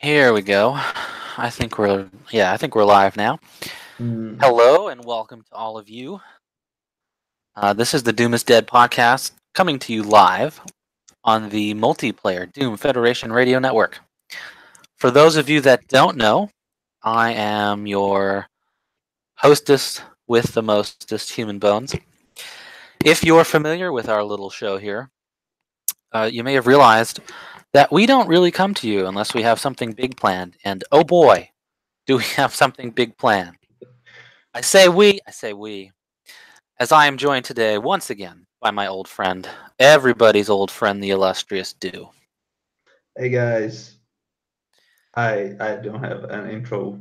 Here we go. I think we're live now. Mm, Hello and welcome to all of you. This is the Doom is Dead podcast coming to you live on the multiplayer Doom Federation Radio Network. For those of you that don't know, I am your hostess with the mostest human bones. If you're familiar with our little show here, you may have realized that we don't really come to you unless we have something big planned. And oh boy, do we have something big planned. I say we, as I am joined today once again by my old friend, everybody's old friend, the illustrious Do. hey guys, I don't have an intro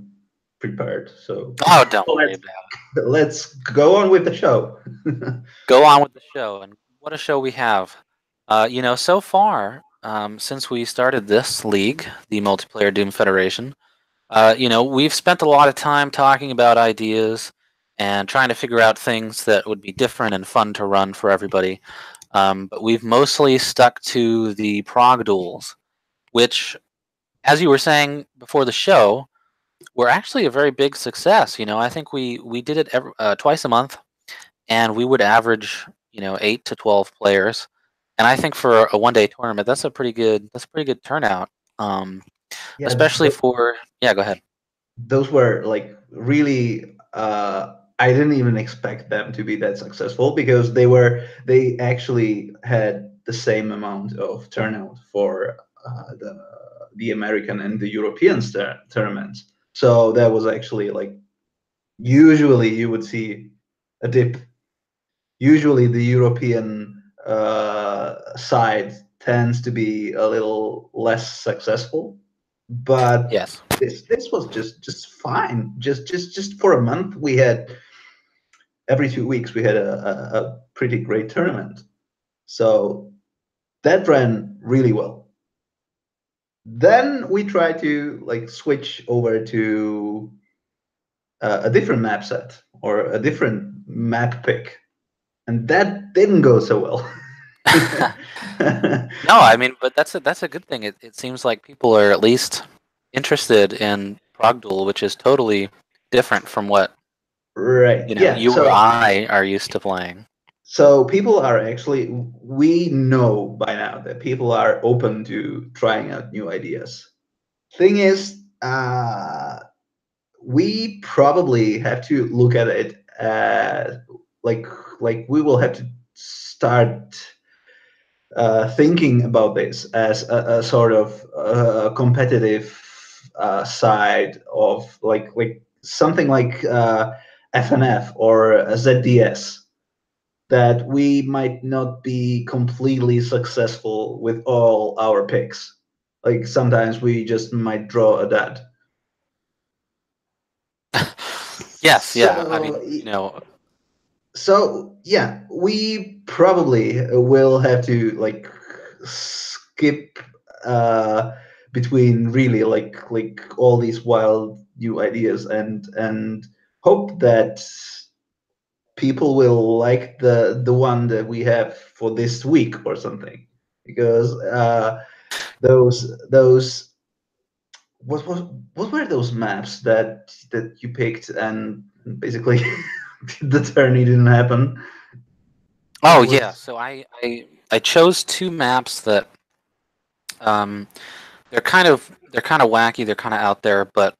prepared, so Oh, don't worry let's about it. let's go on with the show. Go on with the show, and what a show we have. So far, since we started this league, the Multiplayer Doom Federation, we've spent a lot of time talking about ideas and trying to figure out things that would be different and fun to run for everybody. But we've mostly stuck to the prog duels, which, as you were saying before the show, were actually a very big success. I think we did it twice a month, and we would average 8 to 12 players. And I think for a 1 day tournament, that's a pretty good turnout. Um, Yeah, especially for yeah. Go ahead. those were like really. I didn't even expect them to be that successful because they actually had the same amount of turnout for the American and the European tournaments. So that was actually like usually you would see a dip. Usually the European side tends to be a little less successful, but Yes. this was just fine. Just for a month, we had every 2 weeks we had a pretty great tournament. So that ran really well. Then we tried to like switch over to a different map set or a different map pick, and that didn't go so well. No, I mean, but that's a good thing. It seems like people are at least interested in Progduel, which is totally different from what Right. Yeah. you or I are used to playing. So people are actually, we know by now that people are open to trying out new ideas. Thing is, we probably have to look at it like we will have to start thinking about this as a sort of competitive side of like something like FNF or ZDS, that we might not be completely successful with all our picks. Like sometimes we just might draw a dud. Yes, yeah. I So mean, so yeah, we probably will have to like skip uh between really like all these wild new ideas and hope that people will like the one that we have for this week or something, because those what were those maps that you picked and basically the tourney didn't happen. It oh yeah. was So I chose two maps that um they're kind of wacky, they're kind of out there, but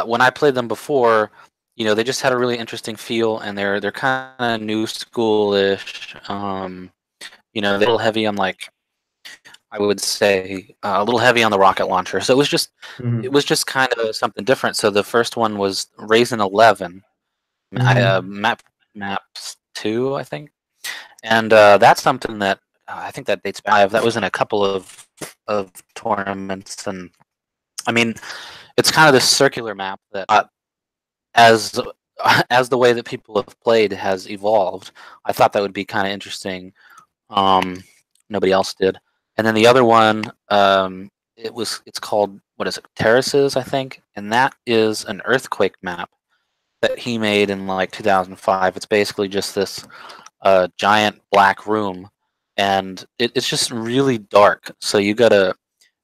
when I played them before, they just had a really interesting feel, and they're kind of new schoolish. They're a little heavy on, like, I would say a little heavy on the rocket launcher. So it mhm, was just kind of something different. So the first one was Raisin 11, mhm. maps 2, I think, and that's something that I think that dates back. That was in a couple of tournaments, and I mean, it's kind of this circular map that, as as the way that people have played has evolved, I thought that would be kind of interesting. Um, Nobody else did. And then the other one, it's called, what is it, Terraces, I think, and that is an earthquake map that he made in like 2005. It's basically just this giant black room, and it's just really dark. So you gotta,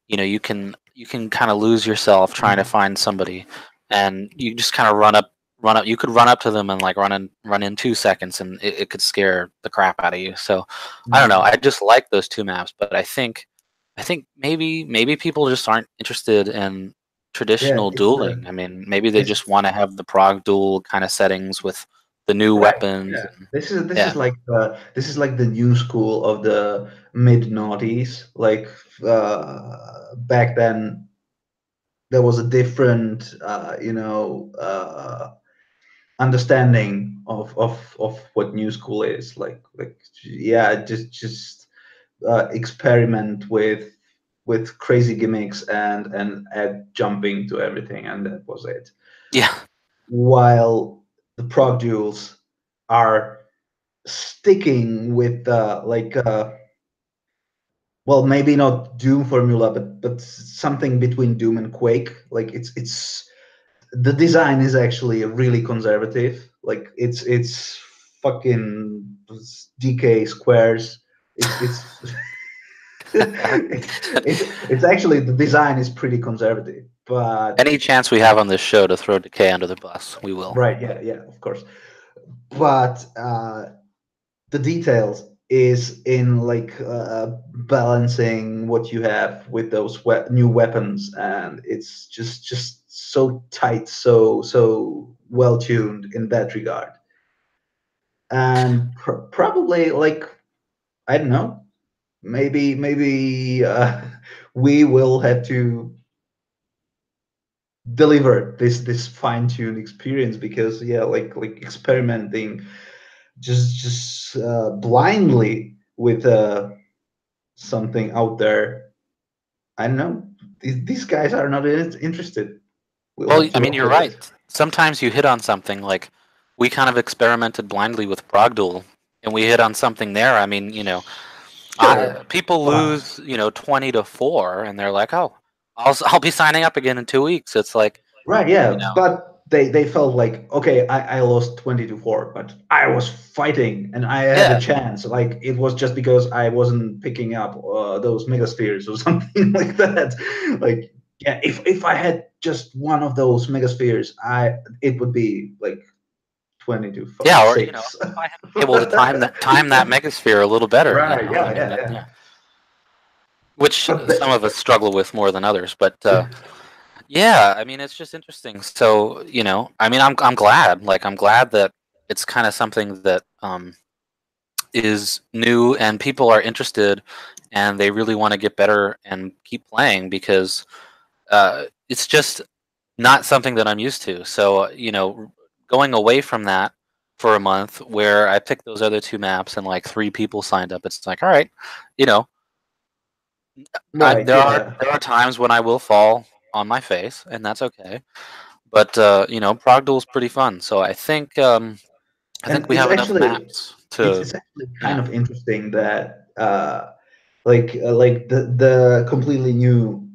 you can you can kind of lose yourself trying to find somebody, and you just kind of run up. You could run up to them and like run in 2 seconds, and it could scare the crap out of you. So I don't know. I just like those two maps, but I think maybe people just aren't interested in Yeah, traditional it's dueling. I mean, maybe they it's just want to have the prog duel kind of settings with the new right. weapons. Yeah, And, this is yeah, like the new school of the mid noughties. Like back then, there was a different, understanding of what new school is. Like yeah, just experiment with crazy gimmicks and add jumping to everything, and that was it. yeah, While the prog duels are sticking with well, maybe not Doom formula, but something between Doom and Quake. Like it's the design is actually really conservative. Like it's fucking DK squares. It's it's actually, the design is pretty conservative, but any chance we have on this show to throw Decay under the bus, we will. right, yeah, yeah, of course. But the details is in like balancing what you have with those new weapons, and it's just so tight, so well tuned in that regard. And probably, like, I don't know, maybe we will have to deliver this fine-tuned experience, because yeah, like experimenting just blindly with something out there, I don't know, these guys are not interested. We'll Well, have I to mean, roll you're with right. it. Sometimes you hit on something like we kind of experimented blindly with Brogdul, and we hit on something there. I mean, Sure, people but lose, 20-4, and they're like, "Oh, I'll be signing up again in 2 weeks." It's like, right, you yeah, know, but they felt like, okay, I lost 20-4, but I was fighting and I had a yeah, chance. Like, it was just because I wasn't picking up those megaspheres or something like that. Like, yeah, if I had just one of those megaspheres, it would be like 20 to fucking yeah, or six. if I had been able to time that megasphere a little better, Right, I yeah, mean, yeah, yeah. yeah, which But some of us struggle with more than others, but. Yeah, I mean it's just interesting. So, I mean I'm glad. Like I'm glad that it's kind of something that is new and people are interested and they really want to get better and keep playing because it's just not something that I'm used to. So, going away from that for a month where I picked those other two maps and like three people signed up, it's like, all right, you know, right, there are yeah. there are times when I will fall on my face, and that's okay. But Progdul's pretty fun. So I think And we have enough maps to it's actually kind yeah. of interesting that like the completely new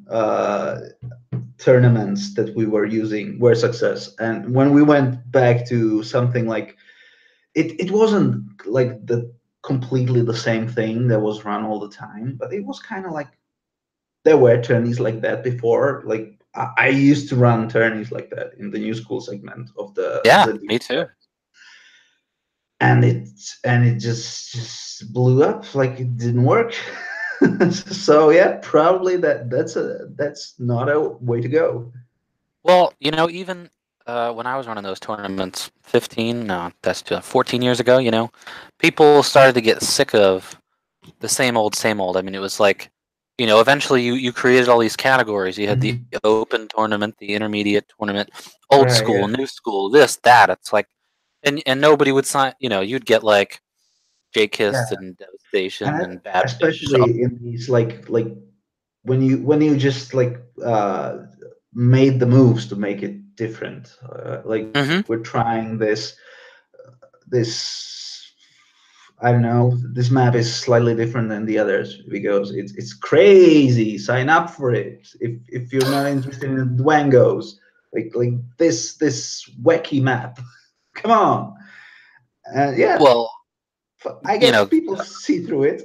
tournaments that we were using were success. And when we went back to something like, it wasn't like the completely the same thing that was run all the time, but it was kind of like, there were tourneys like that before. Like, I used to run tourneys like that in the new school segment of Yeah, the me too. and it just blew up. Like, it didn't work. So yeah, probably that's not a way to go. Well, even when I was running those tournaments 15, no, that's 14 years ago, people started to get sick of the same old, same old. I mean, it was like, eventually you created all these categories. You had the Mhm. open tournament, the intermediate tournament, old Right, school, yeah, new school, this, that. It's like, and nobody would sign, you'd get like J-Kissed yeah. and Devastation And and Bad Fish. especially in these, like when you just like made the moves to make it different. Like, Mm-hmm. we're trying this, I don't know, this map is slightly different than the others because it's crazy. Sign up for it if you're not interested in the Dwangos. Like this wacky map. Come on. Yeah, Well, I you guess know, people see through it.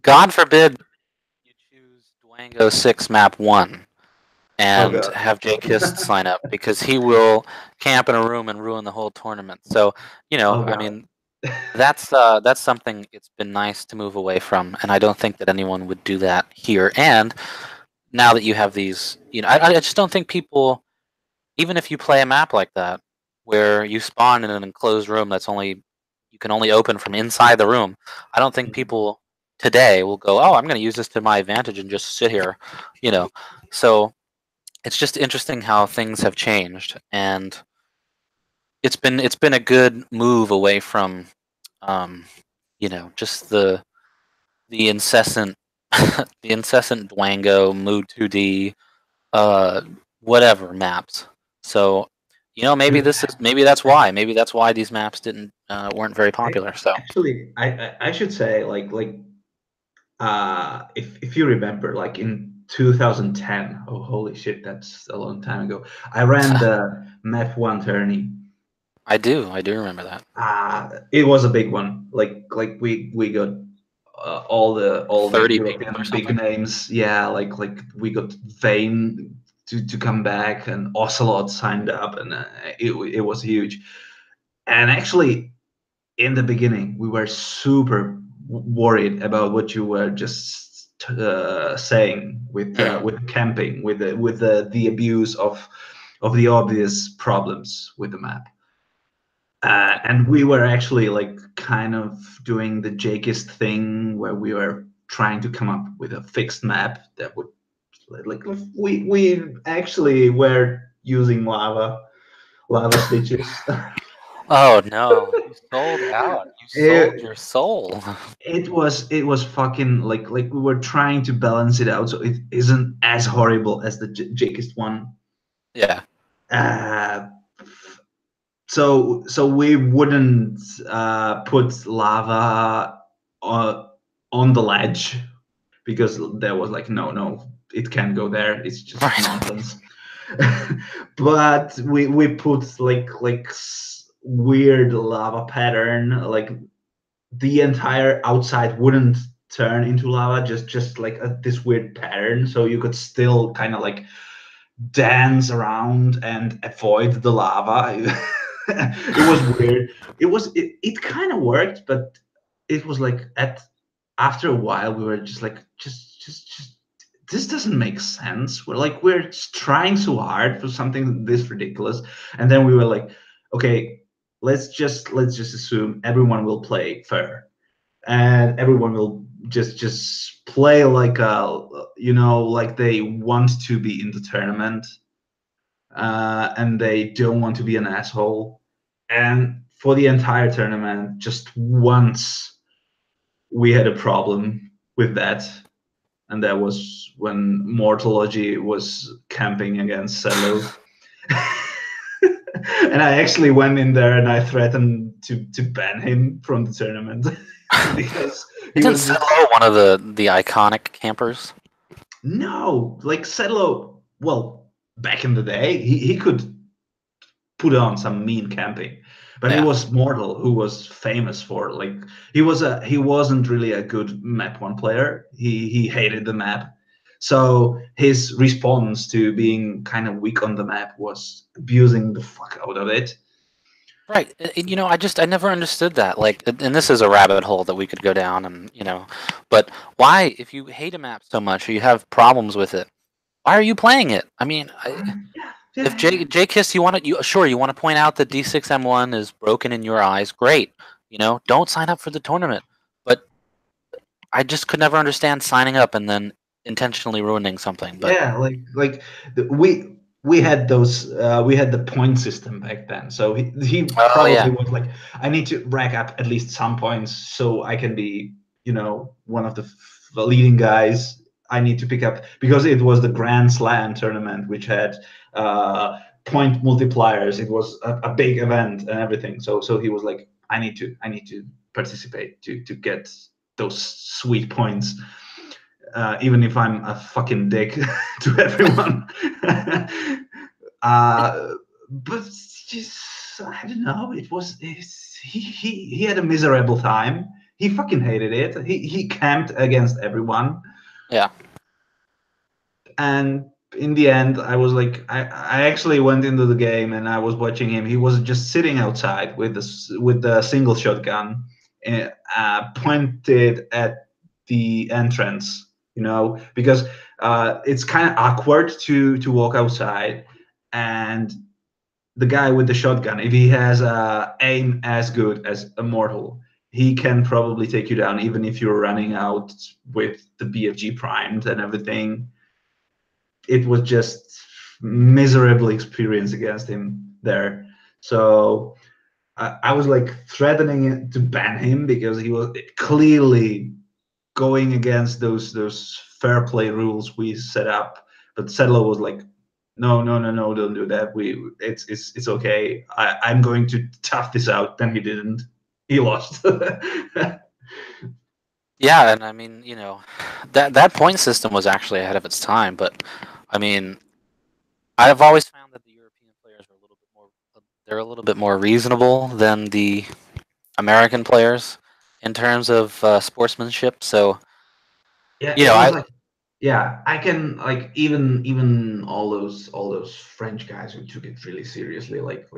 God forbid you choose Dwango 6 map 1 Oh and god. have Jake Hist sign up because he will camp in a room and ruin the whole tournament. So, Oh I god. mean, that's something it's been nice to move away from, and I don't think that anyone would do that here. And now that you have these, I just don't think people, even if you play a map like that, where you spawn in an enclosed room that's only you can only open from inside the room, I don't think people today will go, oh, I'm going to use this to my advantage and just sit here, you know. So it's just interesting how things have changed, and it's been a good move away from, um, just the incessant the incessant Dwango Mood 2D uh whatever maps. So maybe that's why these maps didn't weren't very popular. So Actually, I should say if you remember, like in 2010, oh holy shit, that's a long time ago. I ran the Map One tourney. I do remember that. It was a big one. We got all the 30 people or European big something. names. Yeah, like we got Vayne to come back, and Ocelot signed up, and it was huge. And actually, in the beginning, we were super worried about what you were just saying Mm. with camping, with the abuse of the obvious problems with the map. And we were actually like kind of doing the Jakist thing where we were trying to come up with a fixed map that would like we actually were using lava stitches. Oh no, you sold out. You sold it, your soul. it was fucking like we were trying to balance it out so it isn't as horrible as the Jakist one. Yeah. Uh, so we wouldn't put lava on the ledge because there was like no, it can't go there, it's just Right. nonsense. But we put weird lava pattern, like the entire outside wouldn't turn into lava, just like this weird pattern, so you could still kind of like dance around and avoid the lava. It was weird. It kind of worked, but it was like after a while we were just like just this doesn't make sense. We're just trying so hard for something this ridiculous, and then we were like, okay, let's just assume everyone will play fair, and everyone will just play like like they want to be in the tournament, and they don't want to be an asshole. And for the entire tournament, just once we had a problem with that, and that was when Mortology was camping against Celo. And I actually went in there and I threatened to ban him from the tournament because he Isn't was just Silo one of the iconic campers? no, like Sedlo. Well, back in the day, he could put on some mean camping, but it Yeah. was Mortal who was famous for like he wasn't really a good map one player. He hated the map, so his response to being kind of weak on the map was abusing the fuck out of it. Right. I never understood that. Like, and this is a rabbit hole that we could go down, and but why, if you hate a map so much or you have problems with it, why are you playing it? I mean, Yeah, if yeah, J Kiss, you want to point out that D6M1 is broken in your eyes, great. Don't sign up for the tournament. But I just could never understand signing up and then intentionally ruining something. But yeah. We had those we had the point system back then, so he oh probably yeah, was like, I need to rack up at least some points so I can be one of the leading guys. I need to pick up because it was the Grand Slam tournament, which had point multipliers. It was a big event and everything, so he was like, I need to participate to get those sweet points, even if I'm a fucking dick to everyone. But just, I don't know. He had a miserable time. He fucking hated it. He camped against everyone. yeah. And in the end, I was like, I actually went into the game and I was watching him. He was just sitting outside with the single shotgun, pointed at the entrance. Because it's kind of awkward to walk outside, and the guy with the shotgun, if he has aim as good as Immortal, he can probably take you down, even if you're running out with the BFG primed and everything. It was just miserable experience against him there. So I was like threatening to ban him because he was clearly going against those fair play rules we set up. But Settler was like, no, no, no, no, don't do that. It's okay. I'm going to tough this out. Then he didn't. He lost. Yeah, and I mean, that point system was actually ahead of its time. But I mean, I've always found that the European players are a little bit more. They're a little bit more reasonable than the American players in terms of sportsmanship. So Yeah, you it know, was I like, yeah, I can like even all those French guys who took it really seriously, like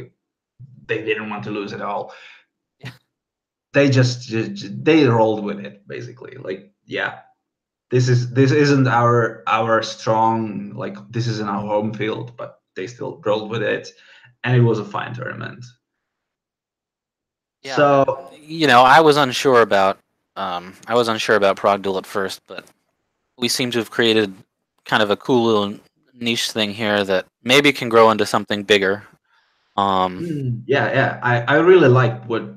they didn't want to lose at all. They just they rolled with it basically. Like, yeah, this isn't our strong, like this isn't our home field, but they still rolled with it, and it was a fine tournament. yeah, So I was unsure about Prague Duel at first, but we seem to have created kind of a cool little niche thing here that maybe can grow into something bigger. yeah, yeah, I really liked what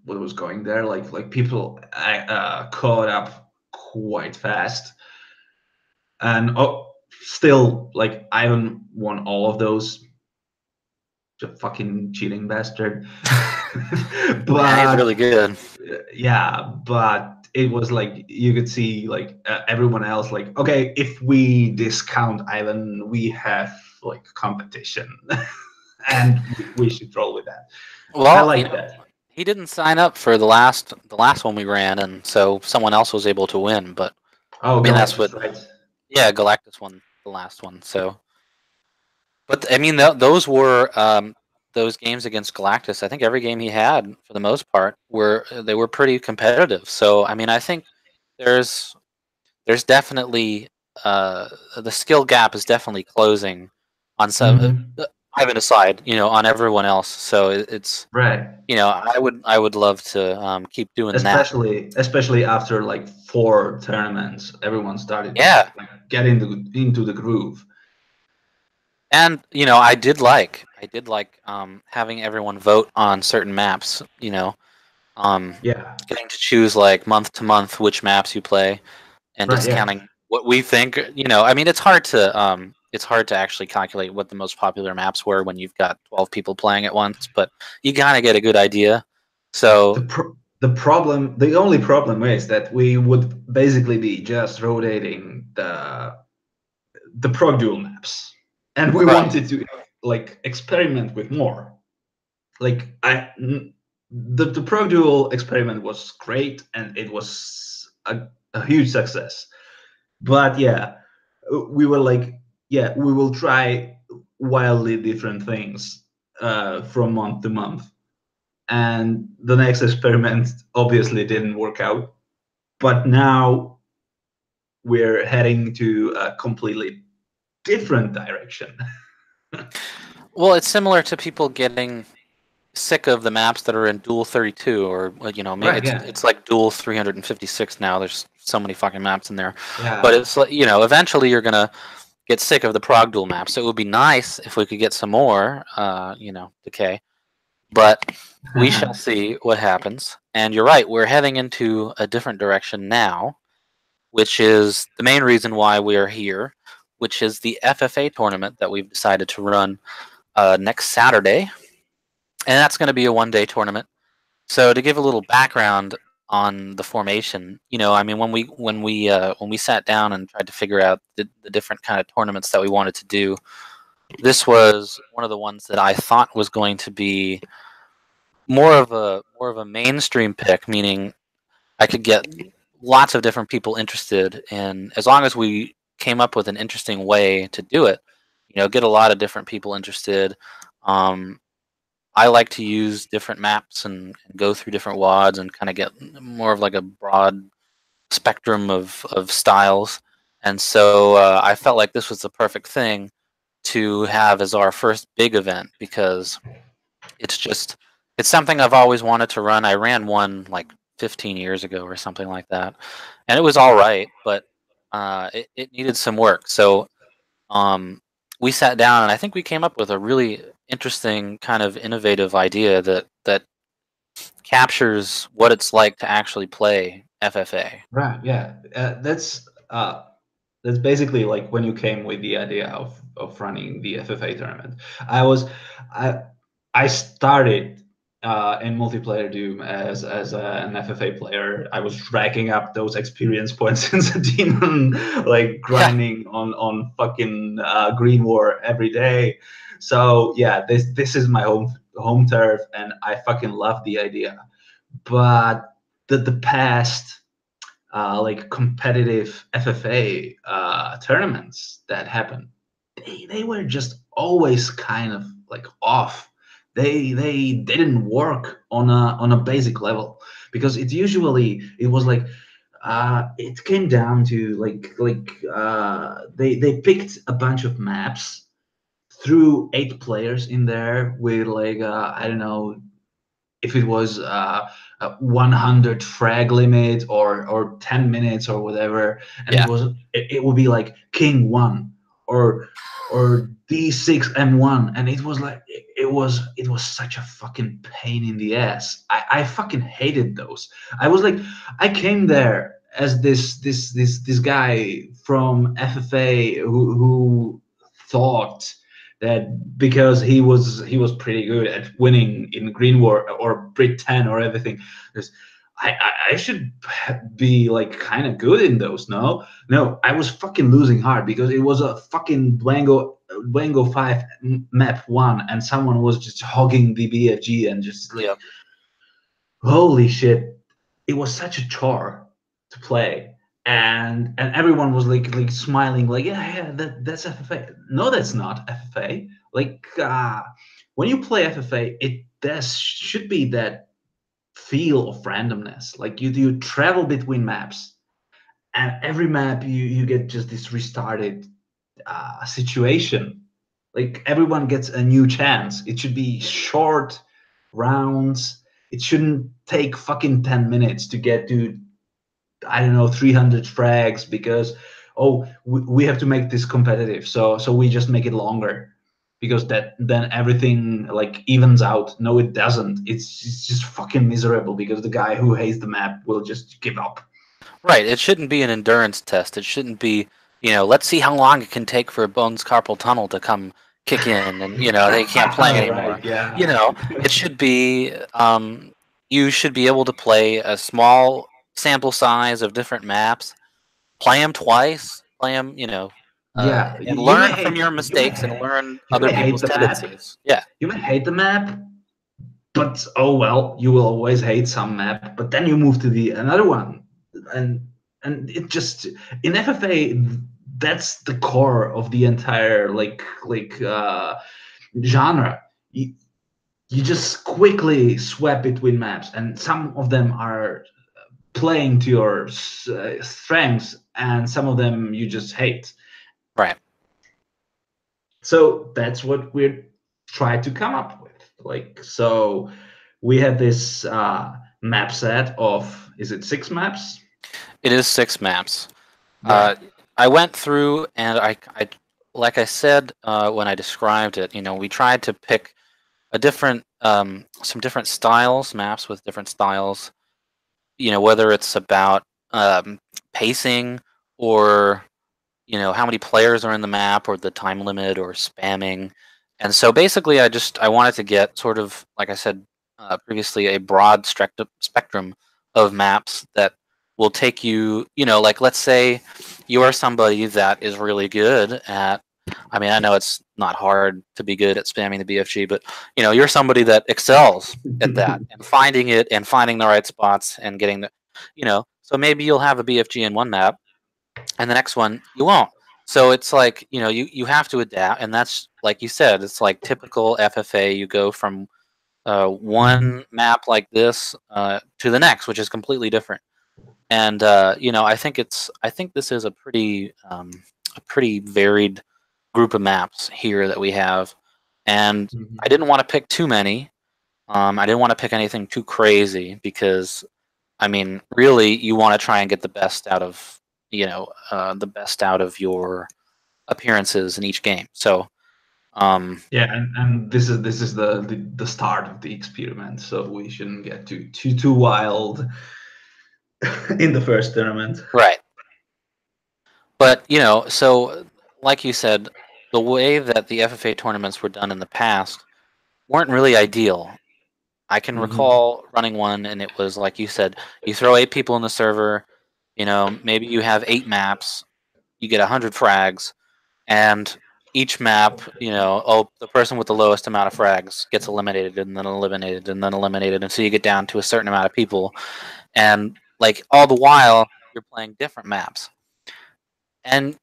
was going there. Like people caught up quite fast, and still like I haven't won all of those. The fucking cheating bastard. Yeah, he's But really good. yeah, but it was like you could see like everyone else like, okay, if we discount Ivan, we have like competition, and we should roll with that. I Well, like that. he didn't sign up for the last one we ran, and so someone else was able to win. But Oh, I mean, that's what. Galactus, right? Yeah, Galactus won the last one. So, but I mean, those were those games against Galactus. I think every game he had, for the most part, were pretty competitive. So, I mean, I think there's there's definitely the skill gap is definitely closing on some. Hmm. Ivan aside, on everyone else. So it's Right. I would love to keep doing that. Especially after like 4 tournaments, everyone started to Yeah, like get into the groove. and I did like having everyone vote on certain maps. Um, Yeah. getting to choose like month to month which maps you play, and Right. Yeah. discounting what we think. I mean, it's hard to actually calculate what the most popular maps were when you've got 12 people playing at once, but you kind of get a good idea. So The only problem is that we would basically be just rotating the Pro Duel maps, and we right. wanted to like experiment with more. Like the Pro Duel experiment was great, and it was a huge success. But yeah, we were like, yeah, we will try wildly different things from month to month. And the next experiment obviously didn't work out. But now we're heading to a completely different direction. Well, it's similar to people getting sick of the maps that are in Duel 32, or Right, it's yeah. it's like Duel 356 now. There's so many fucking maps in there, but Yeah. it's like eventually you're gonna get sick of the Prague Duel maps. So it would be nice if we could get some more, Decay. But we shall see what happens. And you're right, we're heading into a different direction now, which is the main reason why we are here, which is the FFA tournament that we've decided to run next Saturday, and that's going to be a one-day tournament. So to give a little background on the formation, I mean, when we sat down and tried to figure out the different kind of tournaments that we wanted to do, this was one of the ones that I thought was going to be more of a mainstream pick, meaning I could get lots of different people interested in, as long as we came up with an interesting way to do it. You know, get a lot of different people interested. Um, I like to use different maps and go through different WODs and kind of get more of like a broad spectrum of styles. And so I felt like this was the perfect thing to have as our first big event because it's just it's something I've always wanted to run. I ran one like 15 years ago or something like that, and it was all right, but it needed some work. So um, we sat down, and I think we came up with a really interesting kind of innovative idea that captures what it's like to actually play FFA. Right. Yeah. That's basically like when you came with the idea of running the FFA tournament. I was I I started in multiplayer Doom as an FFA player. I was racking up those experience points as a demon, like Yeah. grinding on fucking Green War every day. So yeah, this is my home turf, and I fucking love the idea. But the past like competitive FFA tournaments that happened, they were just always kind of like off. They didn't work on a basic level because it was like it came down to they picked a bunch of maps, threw 8 players in there with like I don't know if it was a 100 frag limit or 10 minutes or whatever, and Yeah. it would be like king 1 or d6 m1, and it was like it was such a fucking pain in the ass. I fucking hated those. I was like, I came there as this guy from FFA who thought that because he was pretty good at winning in Green War or Brit 10 or everything, there's I should be like kind of good in those. No, I was fucking losing hard because it was a fucking Dwango 5 map 1, and someone was just hogging the BFG and just like, Yep. holy shit, it was such a chore to play. And everyone was like smiling, like, yeah, that's FFA. No, that's not FFA. Like when you play FFA, it there should be that feel of randomness. Like you travel between maps, and every map you get just this restarted situation. Like everyone gets a new chance. It should be short rounds. It shouldn't take fucking 10 minutes to get to, I don't know, 300 frags because, oh, we have to make this competitive. So we just make it longer because that then everything like evens out. No, it doesn't. It's just fucking miserable because the guy who hates the map will just give up. Right. It shouldn't be an endurance test. It shouldn't be, let's see how long it can take for a Bones Carpal Tunnel to come kick in and, they can't play anymore. Right, yeah. It should be, you should be able to play a small sample size of different maps, play them twice, play them, Yeah, and you may learn from your mistakes and learn other hate people's the map. tendencies. Yeah. You may hate the map, but oh well, you will always hate some map. But then you move to the another one, and it just in FFA, that's the core of the entire genre. You just quickly swap between maps, and some of them are playing to your strengths, and some of them you just hate. Right. So that's what we're trying to come up with. Like, so we have this map set of, is it 6 maps? It is 6 maps. Right. I went through and like I said when I described it, we tried to pick a different, some different styles, maps with different styles. Whether it's about pacing or how many players are in the map or the time limit or spamming. And so basically, I wanted to get sort of, like I said previously, a broad spectrum of maps that will take you, like let's say you are somebody that is really good at, I mean, I know it's not hard to be good at spamming the BFG, but you're somebody that excels at that and finding it and finding the right spots and getting the, so maybe you'll have a BFG in one map and the next one you won't. So it's like, you have to adapt, and that's like you said, it's like typical FFA. You go from Mhm. one map like this to the next, which is completely different. And I think this is a pretty varied group of maps here that we have, and I Mhm. didn't want to pick too many. I didn't want to pick anything too crazy because, I mean, really, you want to try and get the best out of the best out of your appearances in each game. So, Yeah, and this is the start of the experiment, so we shouldn't get too wild in the first tournament. right. But so like you said, the way that the FFA tournaments were done in the past weren't really ideal. I can Hmm. recall running one, and it was like you said, you throw 8 people in the server. Maybe you have 8 maps. You get 100 frags, and each map, oh, the person with the lowest amount of frags gets eliminated, and then eliminated, and then eliminated, until you get down to a certain amount of people. And like all the while, you're playing different maps. And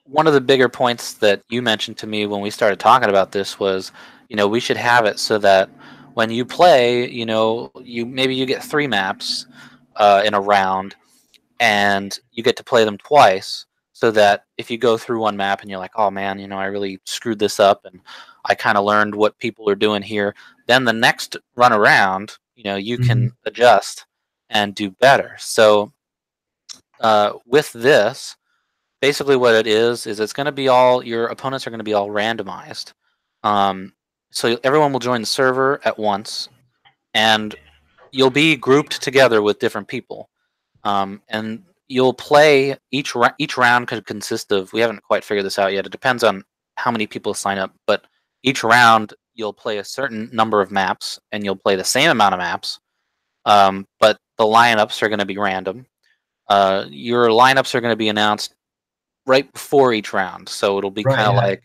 one of the bigger points that you mentioned to me when we started talking about this was, we should have it so that when you play, you get 3 maps in a round, and you get to play them twice. So that if you go through one map and you're like, oh man, I really screwed this up, and I kind of learned what people are doing here, then the next run around, you can Hmm. adjust and do better. So with this, basically what it is it's going to be all your opponents are going to be all randomized. Um, so everyone will join the server at once, and you'll be grouped together with different people. And you'll play each round could consist of, we haven't quite figured this out yet. It depends on how many people sign up, but each round you'll play a certain number of maps, and you'll play the same amount of maps. But the lineups are going to be random. Your lineups are going to be announced right before each round, so it'll be Right. kind of Yeah. like,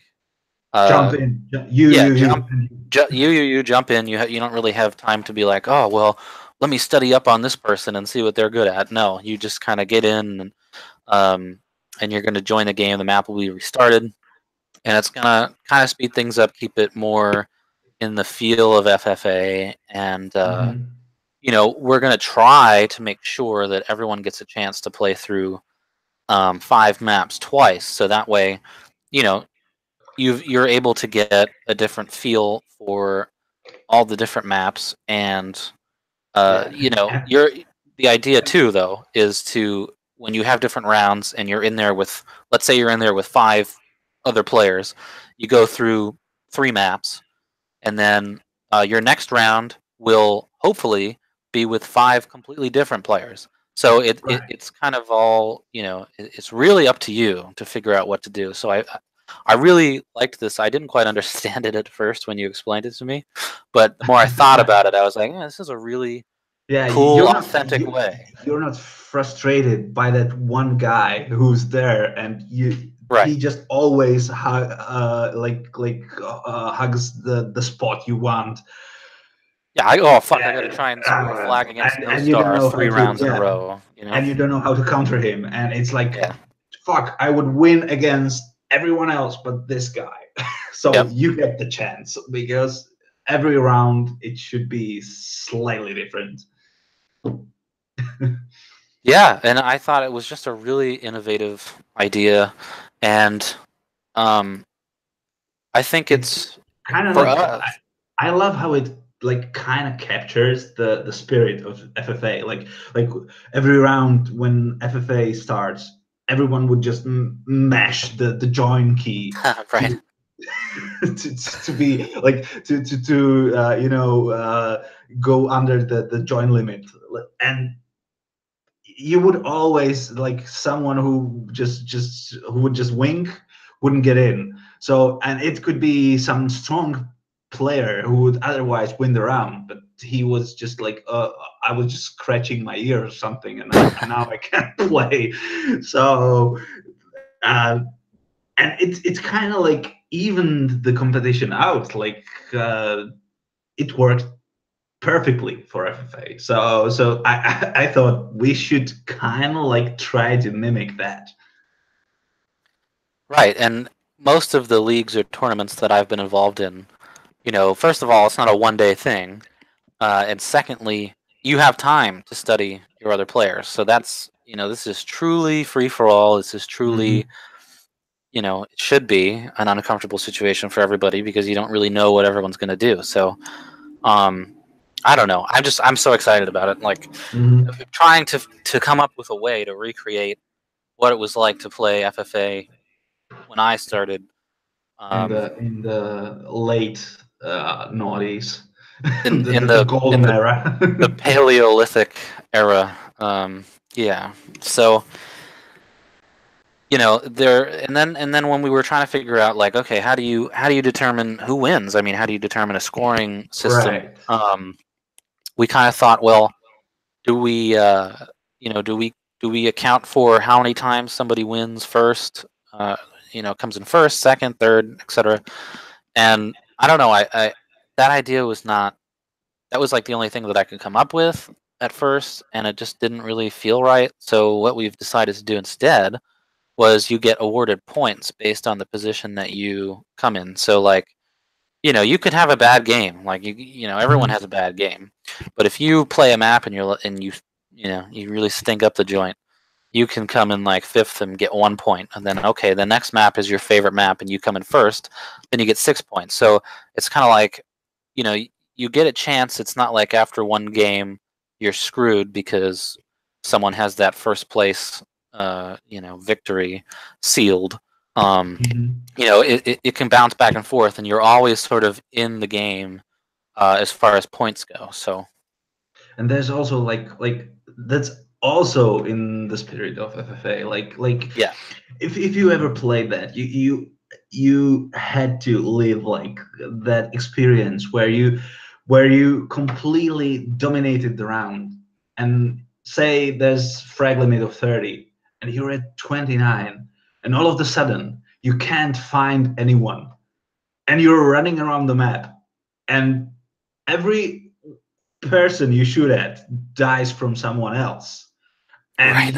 Jump uh, in. You yeah, you you. you jump in. You don't really have time to be like, oh well, let me study up on this person and see what they're good at. No, you just kind of get in, um, and you're going to join the game. The map will be restarted, and it's gonna kind of speed things up, keep it more in the feel of FFA, and Hmm. we're going to try to make sure that everyone gets a chance to play through 5 maps twice, so that way, you know, you're able to get a different feel for all the different maps. And Yeah. you're the idea too, though, is to, when you have different rounds and you're in there with, let's say you're in there with 5 other players, you go through 3 maps, and then your next round will hopefully be with 5 completely different players. So Right. it's kind of all, it's really up to you to figure out what to do. So I really liked this. I didn't quite understand it at first when you explained it to me, but the more I thought about it, I was like, yeah, this is a really Yeah, cool, authentic way. you're not frustrated by that one guy who's there, and Right. he just always hugs the spot you want. Yeah. Oh fuck! I got to And, try and score a flag against No and you don't Star know how three to, rounds in a yeah, row. and you don't know how to counter him, and it's like, Yeah. fuck, I would win against everyone else but this guy. So Yep. you get the chance, because every round it should be slightly different. Yeah, and I thought it was just a really innovative idea, and um, I think It's it's kind of for like, us. I love how it like kind of captures the spirit of FFA. Like every round when FFA starts, everyone would just mash the join key Right. to to be like go under the join limit. And you would always, like, someone who just who would just wink wouldn't get in. So, and it could be some strong player who would otherwise win the round, but he was just like, I was just scratching my ear or something, and now I can't play. So, uh, and it's kind of like evened the competition out. Like, it worked perfectly for FFA. So I thought we should kind of like try to mimic that. Right, and most of the leagues or tournaments that I've been involved in, first of all, it's not a one-day thing, and secondly, you have time to study your other players. So that's, this is truly free for all. This is Hmm. truly, it should be an uncomfortable situation for everybody because you don't really know what everyone's going to do. So, um, I don't know. I'm so excited about it. Like Hmm. trying to come up with a way to recreate what it was like to play FFA when I started. In Um, the late noughties, in in the the in golden the era. the Paleolithic era. Yeah. So there, and then when we were trying to figure out, like, okay, how do you determine who wins? I mean, how do you determine a scoring system? Right. We kind of thought, well, do we do we account for how many times somebody wins first? Uh, comes in first, second, third, etc. And I don't know. I that idea was not. That was like the only thing that I could come up with at first, and it just didn't really feel right. So what we've decided to do instead was you get awarded points based on the position that you come in. So like, you could have a bad game. Like everyone Mhm. has a bad game. But if you play a map and you really stink up the joint, you can come in like fifth and get 1 point. And then okay, the next map is your favorite map and you come in first, then you get 6 points. So it's kind of like, you know, you get a chance. It's not like after one game you're screwed because someone has that first place victory sealed. Um, Mhm. it can bounce back and forth, and you're always sort of in the game as far as points go. So And there's also like that's also in the spirit of FFA. Like yeah, if you ever played that, you had to live like that experience where you completely dominated the round, and say there's frag limit of 30 and you're at 29, and all of a sudden you can't find anyone, and you're running around the map, and every person you shoot at dies from someone else, and right,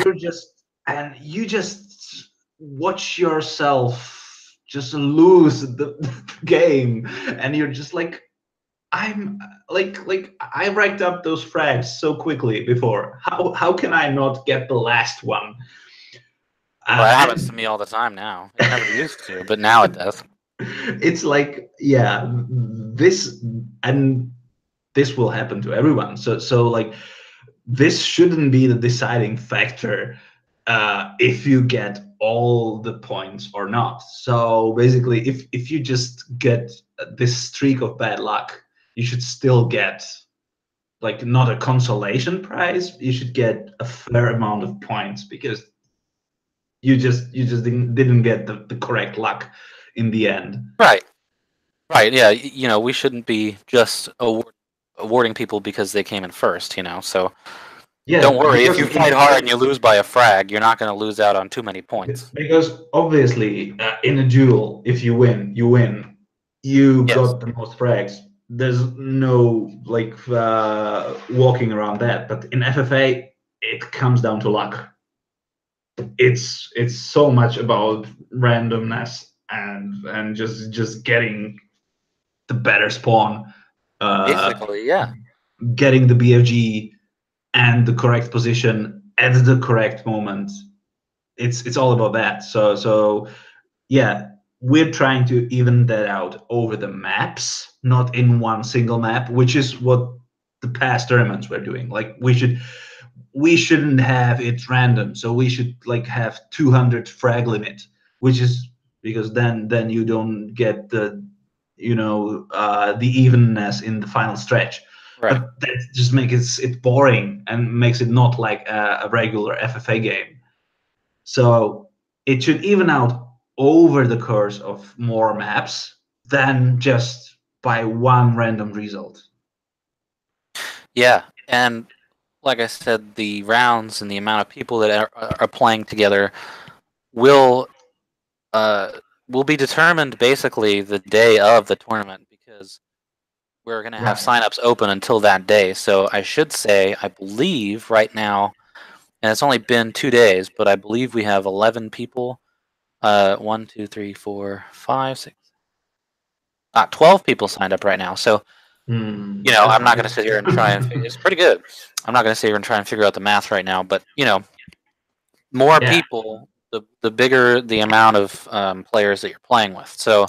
you just watch yourself just lose the game, and you're just like, I'm like I racked up those frags so quickly before. How can I not get the last one? well, that happens to And me all the time now. It never used to, but now it does. it's like, yeah, this and this will happen to everyone. So like this shouldn't be the deciding factor if you get all the points or not. So basically, if you just get this streak of bad luck, you should still get like not a consolation prize. You should get a fair amount of points because you just didn't get the correct luck in the end. Right, right, yeah. We shouldn't be just awarding people because they came in first. So don't Yeah, worry if because you fight hard and you lose by a frag, you're not going to lose out on too many points. because obviously, in a duel, if you win, you win. You Yes. got the most frags. There's no like walking around that. But in FFA, it comes down to luck. It's so much about randomness and just getting the better spawn, uh, Basically, yeah. getting the BFG and the correct position at the correct moment. It's all about that. So yeah, we're trying to even that out over the maps, not in one single map, which is what the past tournaments were doing. Like we shouldn't have it random, so we should like have 200 frag limit, which is because then you don't get the evenness in the final stretch. Right. But that just makes it boring and makes it not like a regular FFA game. So it should even out over the course of more maps than just by one random result. Yeah, and like I said, the rounds and the amount of people that are playing together will uh, will be determined basically the day of the tournament because we're going to have Right. signups open until that day. So I should say, I believe right now, and it's only been 2 days, but I believe we have 11 people 1, 2, 3, 4, 5, 6. 12 people signed up right now. So, That's I'm not going to nice. sit here and try and. It's pretty good. I'm not going to sit here and try and figure out the math right now, but more Yeah, people, the bigger the amount of players that you're playing with. So,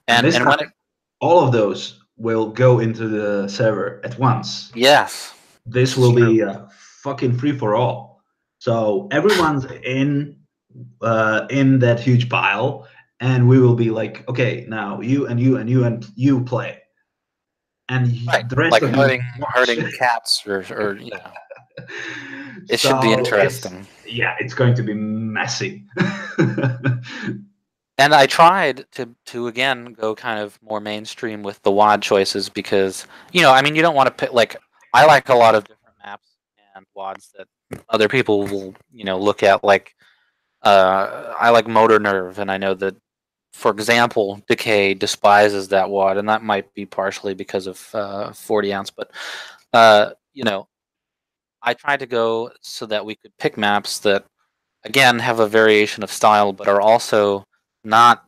and and this and when it, time, all of those will go into the server at once. yes, This this is will true. be a fucking free for all. So everyone's in that huge pile, and we will be like, okay, now you and you and you and you play, and Right, the rest like of you watch. herding cats, or it should be So interesting. it's going to be messy. And I tried to again go kind of more mainstream with the WAD choices because I mean you don't want to pick like I like a lot of different maps and WADs that other people will look at like I like Motor Nerve and I know that for example Decay despises that WAD and that might be partially because of 40 ounce but uh, you know I tried to go so that we could pick maps that again have a variation of style but are also not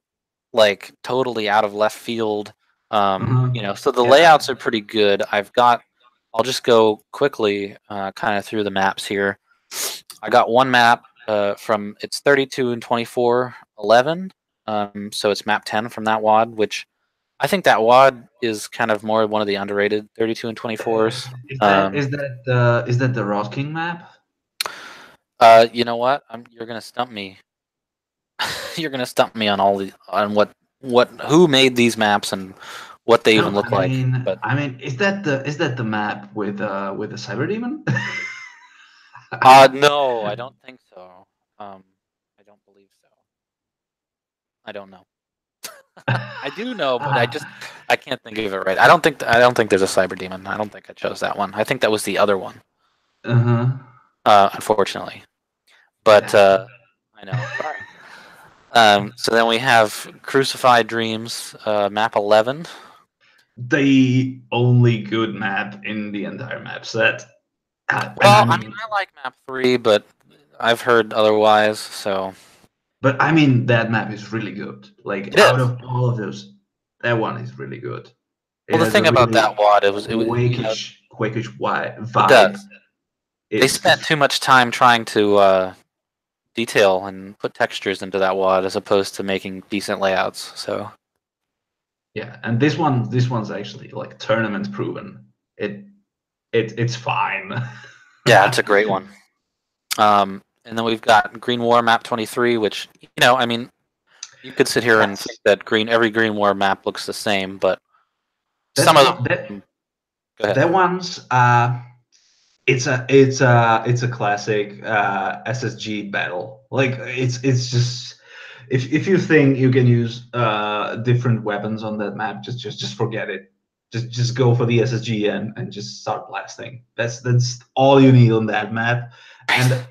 like totally out of left field. Uh-huh. So the Yeah. layouts are pretty good. I'll just go quickly, kind of through the maps here. I got one map from it's 32 and 24 11. So it's map 10 from that WAD, which I think that WAD is kind of more one of the underrated 32 and 24s. Is that Um, is that is that the Rot King map? you know what? You're gonna stump me. You're gonna stump me on on what who made these maps and what they No, even look like. But is that the map with the Cyber Demon? no, I don't think so. I don't believe so. I don't know. I do know, but I can't think of it right. I don't think there's a cyber demon. I don't think I chose that one. I think that was the other one. Uh-huh. Unfortunately, but Yeah. I know. Sorry. So then we have Crucified Dreams, map 11. The only good map in the entire map set. And Well, I mean, I like map 3, but I've heard otherwise. So but I mean that map is really good. Like it out is. of all of those, that one is really good. It Well, the has a thing about really that WAD, it was quakish it vibe. does. They spent It's too much time trying to detail and put textures into that WAD as opposed to making decent layouts. So yeah, and this one's actually like tournament proven. It's fine. yeah, it's a great one. And then we've got Green War map 23, which I mean, you could sit here and think That's that every Green War map looks the same, but that's some of one them. Go ahead. that one's it's a classic SSG battle. Like it's just if you think you can use different weapons on that map, just forget it. Just go for the SSG and just start blasting. That's all you need on that map. And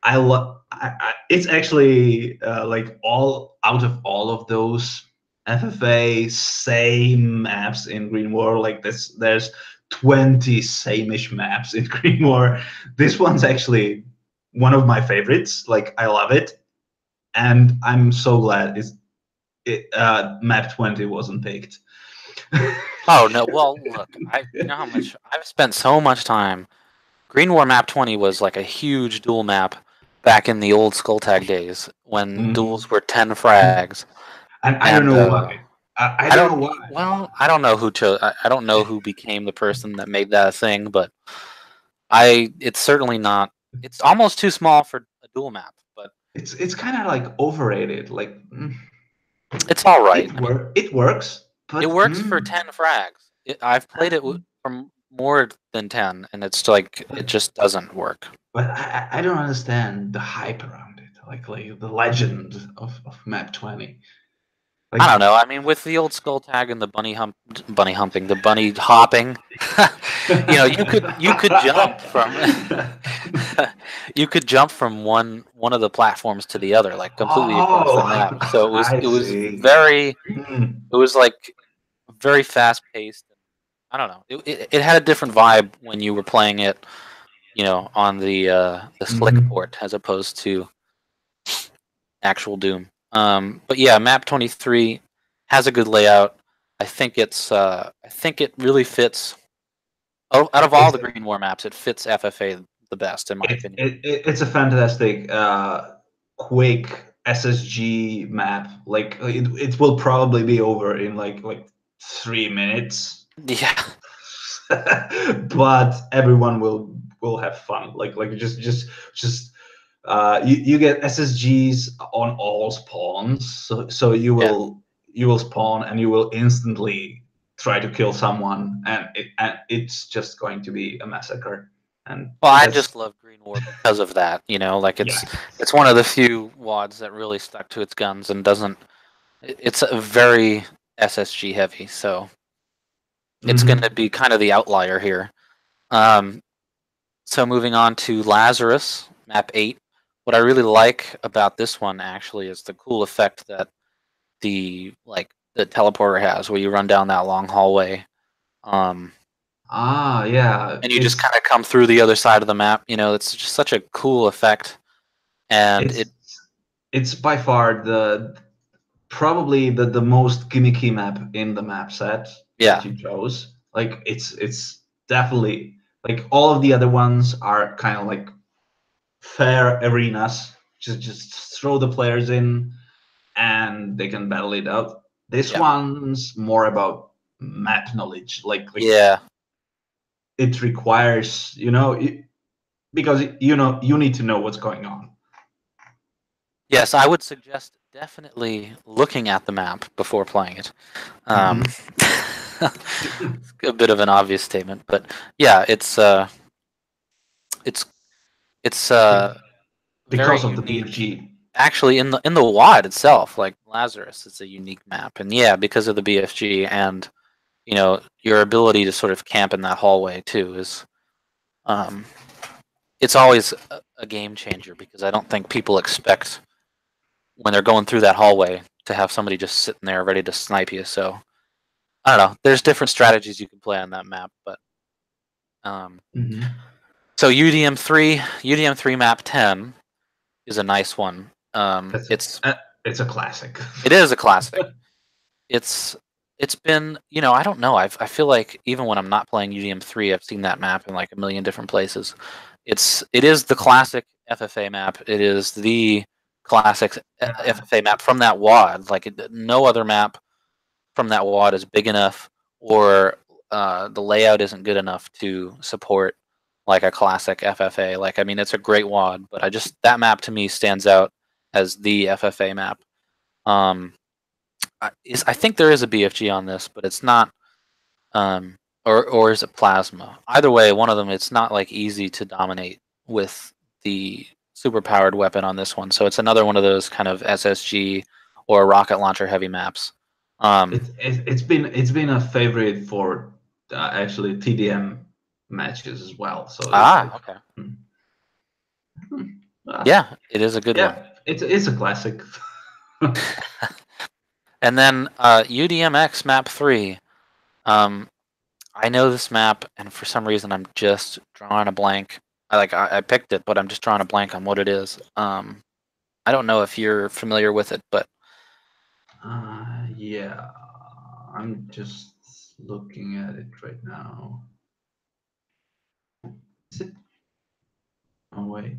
I love. It's actually like all out of all of those FFA same maps in Green War. Like there's 20 same-ish maps in Green War. This one's actually one of my favorites. Like I love it, and I'm so glad map 20 wasn't picked. Oh no! Well, look, you know how much I've spent so much time. Green War map 20 was like a huge duel map back in the old Skulltag days when duels were 10 frags. And I don't And know why. I I don't don't. know why. Well, I don't know who chose. I don't know who became the person that made that a thing, but It's certainly not. It's almost too small for a dual map, but It's kind of like overrated. Like it's all right. I mean, it works, it but works for 10 frags. I've played it from more than 10, and it's like it just doesn't work. but I don't understand the hype around it. Like the legend of map 20. I don't Like know. I mean, with the old skull tag and the bunny humping, the bunny hopping, you could jump from you could jump from one of the platforms to the other, like completely across the oh, map. So I it was see. very Hmm. it was like very fast paced. I don't know. It had a different vibe when you were playing it, on the slick Mhm. port as opposed to actual Doom. But yeah, map 23 has a good layout. I think it really fits. Oh, out of all It's the Green War maps, it fits FFA the best in my opinion. it's a fantastic quick SSG map. Like it will probably be over in like 3 minutes. Yeah, But everyone will have fun. Like just you get SSGs on all spawns, so yeah. you will spawn and you will instantly try to kill someone, and it's just going to be a massacre. And Well, I that's just love Green War because of that. You know, like yeah. it's one of the few WADs that really stuck to its guns and doesn't. It's a very SSG heavy, so it's going to Hmm. be kind of the outlier here. Um, so moving on to Lazarus, map 8. What I really like about this one actually is the cool effect that the teleporter has, where you run down that long hallway, um, Ah, yeah. and you just kind of come through the other side of the map. You know, it's just such a cool effect, and It's it's by far the probably the most gimmicky map in the map set that yeah, you chose. Like it's definitely like all of the other ones are kind of like fair arenas. Just throw the players in and they can battle it out. This yeah, one's more about map knowledge. Like yeah. it requires because you need to know what's going on. Yes, I would suggest definitely looking at the map before playing it. Um, Hmm. it's a bit of an obvious statement, but yeah, it's it's very Because of the unique. BFG. Actually, in the WAD itself, like Lazarus, it's a unique map, and yeah, because of the BFG and your ability to sort of camp in that hallway too is um, it's always a game changer because I don't think people expect when they're going through that hallway to have somebody just sitting there ready to snipe you. So I don't know. There's different strategies you can play on that map, but um, Hmm. so UDM3 map 10 is a nice one. That's it's a classic. It is a classic. It's it's been I don't know. I feel like even when I'm not playing UDM3, I've seen that map in like a million different places. It is the classic FFA map. It is the classic Yeah. FFA map from that WAD. Like no other map from that WAD is big enough, or the layout isn't good enough to support like a classic FFA. Like I mean, it's a great WAD, but that map to me stands out as the FFA map. Um, I think there is a BFG on this, but it's not. Or is it plasma? Either way, one of them. It's not like easy to dominate with the super powered weapon on this one. So it's another one of those kind of SSG or rocket launcher heavy maps. Um, It's been a favorite for actually TDM matches as well. So it's like, okay. hmm, hmm, ah, Yeah, it is a good one. yeah, it's a classic. And then UDMX map 3. Um, I know this map, and for some reason I'm just drawing a blank. I picked it, but I'm just drawing a blank on what it is. I don't know if you're familiar with it, but Yeah, I'm just looking at it right now. Is it? Oh wait,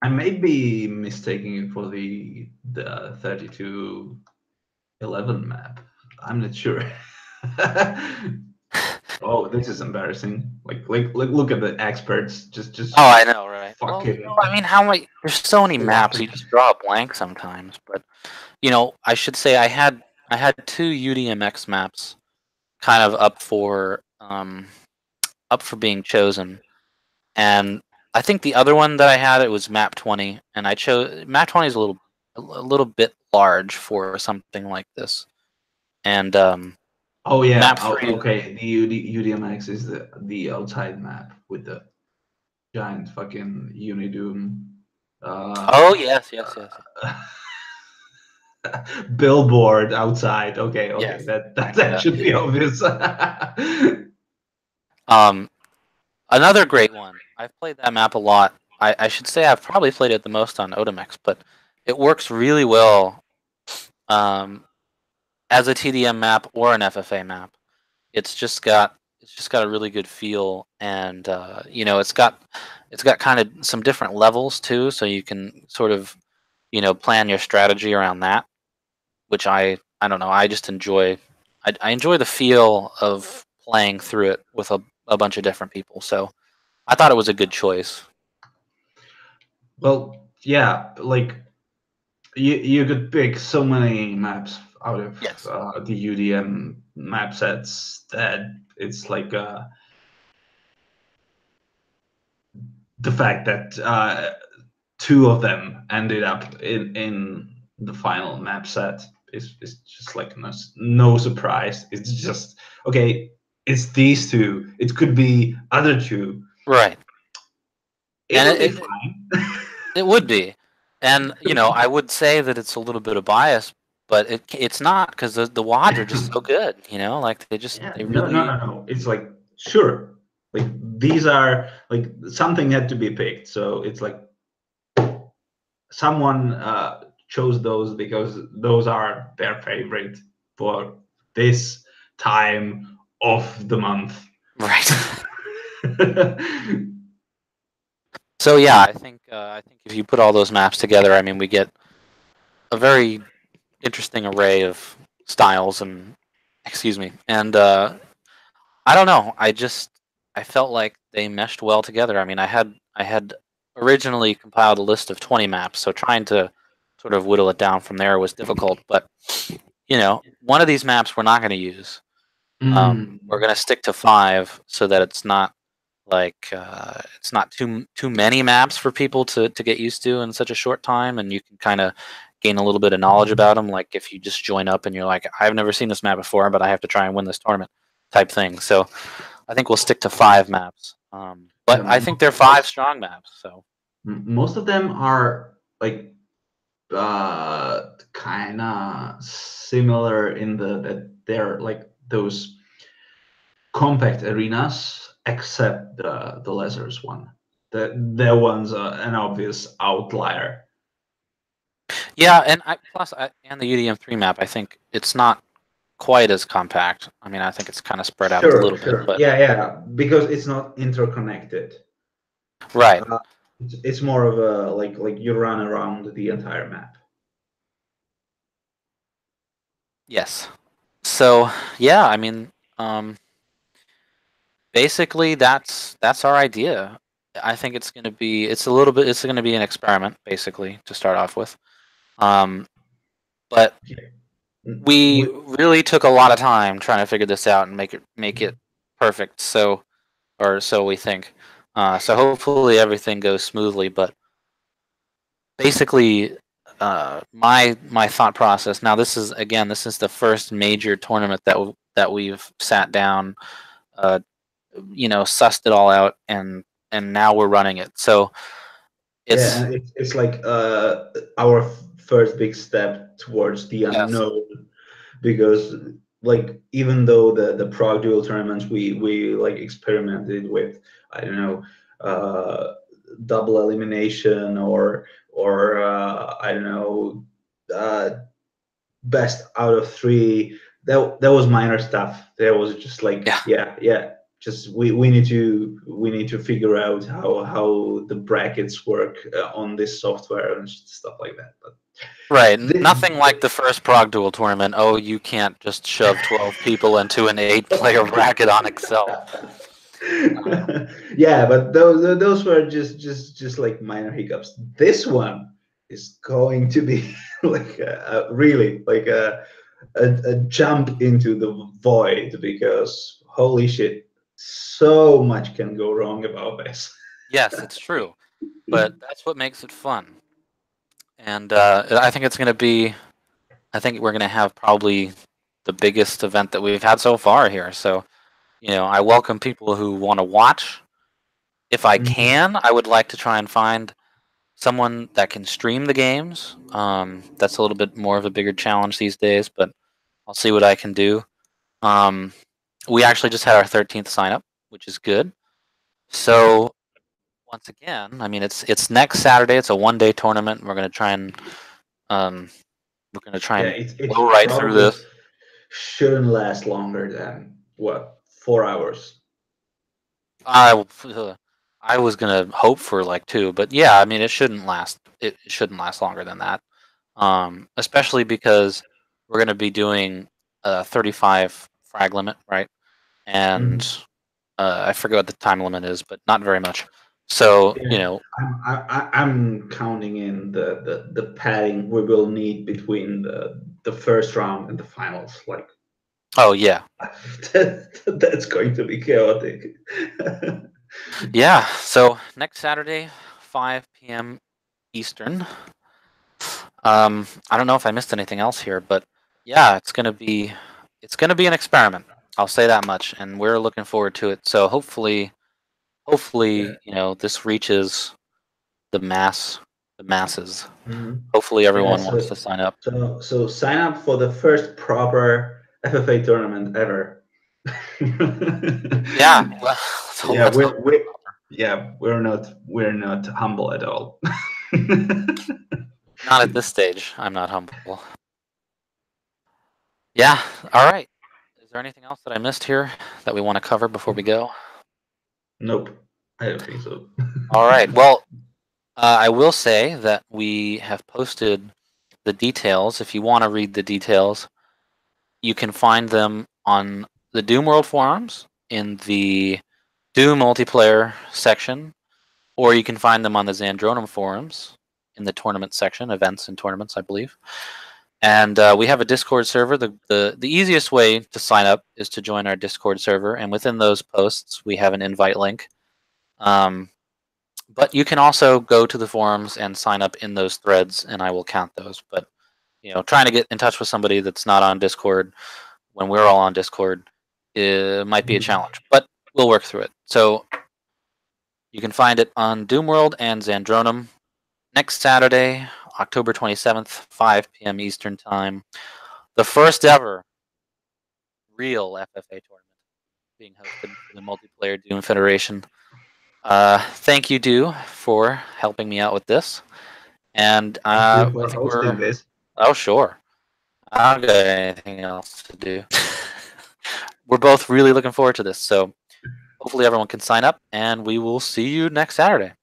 I may be mistaking it for the 3211 map. I'm not sure. Oh, this is embarrassing. Like look at the experts just oh, I know, right? Well, fucking I mean, how many? There's so many maps, you fluffing. just draw a blank sometimes. But I should say I had two UDMX maps kind of up for being chosen. And I think the other one that I had, it was map 20, and I chose map 20 is a little bit large for something like this. And Oh yeah. map Oh, 3 is, okay. The UDMX is the outside map with the giant fucking Unidoom. oh yes, yes, yes, Billboard outside. Okay, okay. yes. That Yeah. should be obvious. Um, Another great one. I've played that map a lot. I should say I've probably played it the most on Otimex, but It works really well um, as a TDM map or an FFA map. It's just got a really good feel, and it's got kind of some different levels too, so you can sort of plan your strategy around that, which I don't know, I just enjoy. I enjoy the feel of playing through it with a bunch of different people. So I thought it was a good choice. Well, yeah, like you could pick so many maps out of Yes. the UDM map sets that it's like the fact that two of them ended up in the final map set is just like no surprise. It's just okay. It's these two. It could be other two. Right. It And would be it fine. it would be, and I would say that it's a little bit of bias, but it's not, because the WADs are just so good. Like Yeah, they no, no, really. no, no. It's like sure, like these are like something had to be picked. So it's like someone chose those because those are their favorite for this time of the month. Right. So yeah, I think if you put all those maps together, I mean, we get a very interesting array of styles, and excuse me, and I don't know. I felt like they meshed well together. I mean, I had originally compiled a list of 20 maps, so trying to sort of whittle it down from there was difficult. But one of these maps we're not going to use. We're Mm. going to stick to 5, so that it's not like it's not too many maps for people to get used to in such a short time, and you can kind of gain a little bit of knowledge about them. Like if you just join up and you're like, I've never seen this map before, but I have to try and win this tournament, type thing. So I think we'll stick to 5 maps. But I think they're 5 strong maps. So Most of them are like kind of similar in the that they're like those compact arenas, except the Lazarus one. That one's an obvious outlier. yeah, and and the UDM3 map, I think it's not quite as compact. I mean, I think it's kind of spread out a Sure, little bit, sure. but Yeah, yeah, because it's not interconnected. right. Uh, it's more of a like you run around the entire map. Yes. So yeah, I mean, um, basically that's our idea. I think it's going to be an experiment, basically, to start off with. Um, but we We, really took a lot of time trying to figure this out and make it perfect. So, or so we think. So hopefully everything goes smoothly. But basically, my thought process. Now, this is the first major tournament that we've sat down, uh, sussed it all out, and now we're running it. So yeah, it's and it's like our first big step towards the yes, unknown because like even though the Prague dual tournaments we like experimented with, I don't know, double elimination or I don't know, best out of three. That was minor stuff. That was just like yeah, yeah. Just we need to figure out how the brackets work on this software and stuff like that. But right. this, Nothing like the first Prague Duel tournament. Oh, you can't just shove 12 people into an 8-player bracket on Excel. yeah, but those were just like minor hiccups. This one is going to be like really like a jump into the void because holy shit, so much can go wrong about this. Yes, it's true, but that's what makes it fun. And I think it's going to be. I think we're going to have probably the biggest event that we've had so far here. So I welcome people who want to watch. If I Mhm. can, I would like to try and find someone that can stream the games. That's a little bit more of a bigger challenge these days, but I'll see what I can do. Um, we actually just had our 13th sign up, which is good. So once again, I mean, it's next Saturday. It's a 1-day tournament. We're going to try and We're going to try Yeah, and it blow right through probably this. shouldn't last longer than what, 4 hours? I I was gonna hope for like 2, but yeah, I mean it shouldn't last. It shouldn't last longer than that. Especially because we're gonna be doing a 35 frag limit, right? And Mhm. I forget what the time limit is, but not very much. So Yeah, I'm counting in the padding we will need between the first round and the finals. Like oh yeah, that's going to be chaotic. yeah. So next Saturday, 5 p.m. Eastern. I don't know if I missed anything else here, but yeah, it's gonna be an experiment. I'll say that much, and we're looking forward to it. So hopefully, Yeah. this reaches the masses. Mhm. Hopefully, Yeah. everyone wants So to sign up. so sign up for the first proper FFA tournament ever. Yeah, well, Yeah, let's hope. we're not humble at all. Not at this stage. I'm not humble. Yeah. All right. Is there anything else that I missed here that we want to cover before we go? Nope, I don't think so. All right. Well, I will say that we have posted the details. If you want to read the details, you can find them on the Doom World forums in the Doom multiplayer section, or you can find them on the Zandronum forums in the tournament section, events and tournaments, I believe. And we have a Discord server. The easiest way to sign up is to join our Discord server, and within those posts, we have an invite link. Um, but you can also go to the forums and sign up in those threads, and I will count those. But trying to get in touch with somebody that's not on Discord when we're all on Discord, it might be a challenge, but we'll work through it. So you can find it on Doomworld and Zandronum next Saturday, October 27th, 5 p.m. Eastern Time. The first ever real FFA tournament being hosted for the Multiplayer Doom Federation. Thank you, Do, for helping me out with this. And Thank you I for think hosting this. oh, sure. I don't got anything else to do. We're both really looking forward to this. So hopefully everyone can sign up, and we will see you next Saturday.